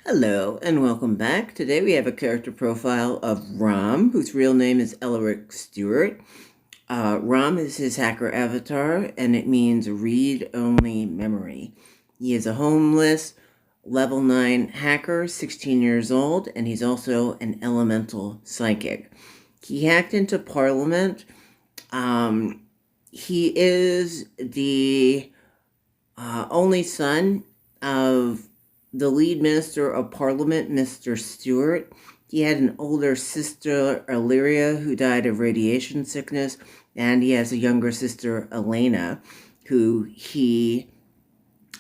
Hello and welcome back. Today we have a character profile of Rom, whose real name is Elric Stewart. Rom is his hacker avatar, and it means read-only memory. He is a homeless, level 9 hacker, 16 years old, and he's also an elemental psychic. He hacked into Parliament. He is the only son of the lead minister of Parliament, Mr. Stewart. He had an older sister, Illyria, who died of radiation sickness, and he has a younger sister, Elena, who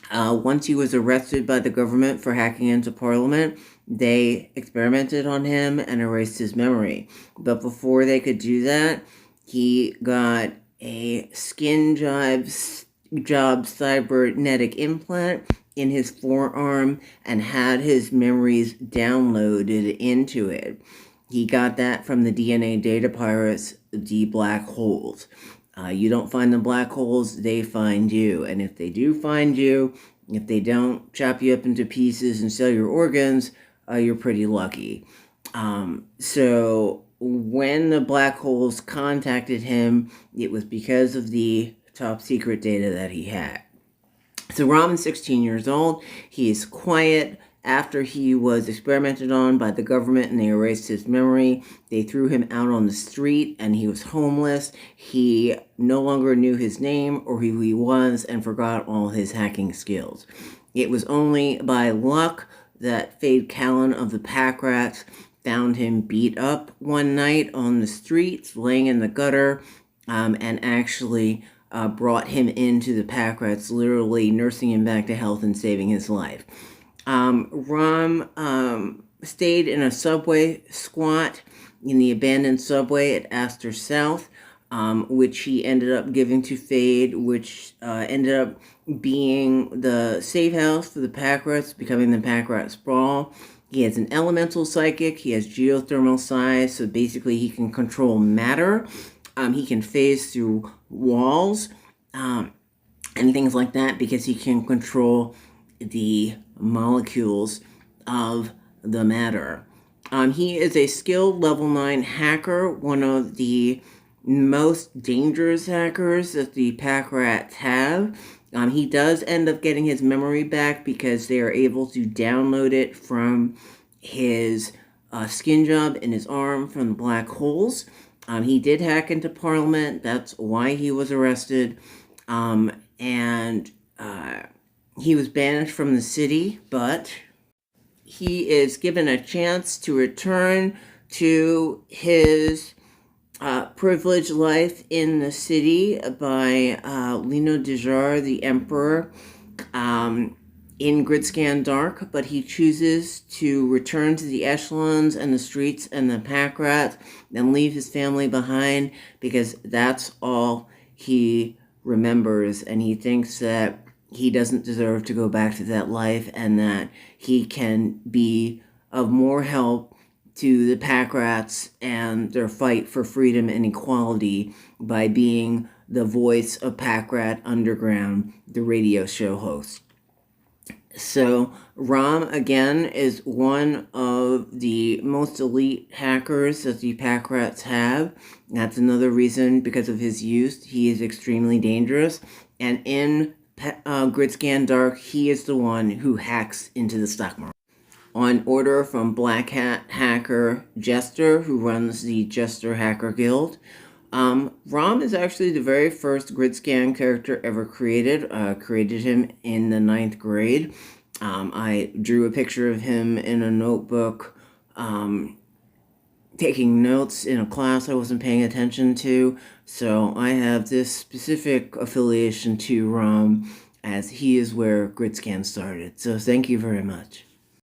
once he was arrested by the government for hacking into Parliament, they experimented on him and erased his memory. But before they could do that, he got a skin job cybernetic implant in his forearm and had his memories downloaded into it. He got that from the DNA data pirates, the black holes. You don't find the black holes, they find you. And if they do find you, if they don't chop you up into pieces and sell your organs, you're pretty lucky. So when the black holes contacted him, it was because of the top secret data that he had. So Rom is 16 years old. He is quiet. After he was experimented on by the government and they erased his memory, they threw him out on the street and he was homeless. He no longer knew his name or who he was and forgot all his hacking skills. It was only by luck that Fade Callan of the Packrats found him beat up one night on the streets, laying in the gutter, and actually brought him into the Packrats, literally nursing him back to health and saving his life. Rom stayed in a subway squat in the abandoned subway at Astor South, which he ended up giving to Fade, which ended up being the safe house for the Packrats, becoming the Packrat Sprawl. He has an elemental psychic. He has geothermal psi, so basically he can control matter. He can phase through walls and things like that because he can control the molecules of the matter. He is a skilled level 9 hacker, one of the most dangerous hackers that the Packrats have. He does end up getting his memory back because they are able to download it from his skin job in his arm from the black holes. He did hack into Parliament. That's why he was arrested. He was banished from the city, but he is given a chance to return to his privileged life in the city by Lino Dejar, the Emperor, in Grydscaen Dark, but he chooses to return to the echelons and the streets and the Packrats and leave his family behind because that's all he remembers, and he thinks that he doesn't deserve to go back to that life and that he can be of more help to the Packrats and their fight for freedom and equality by being the voice of Packrat Underground, the radio show host. So Rom, again, is one of the most elite hackers that the Packrats have. That's another reason, because of his use, he is extremely dangerous. And in Grydscaen Dark, he is the one who hacks into the stock market on order from Black Hat hacker Jester, who runs the Jester Hacker Guild. Rom is actually the very first Grydscaen character ever created. Created him in the 9th grade. I drew a picture of him in a notebook, taking notes in a class I wasn't paying attention to. So I have this specific affiliation to Rom, as he is where Grydscaen started. So thank you very much.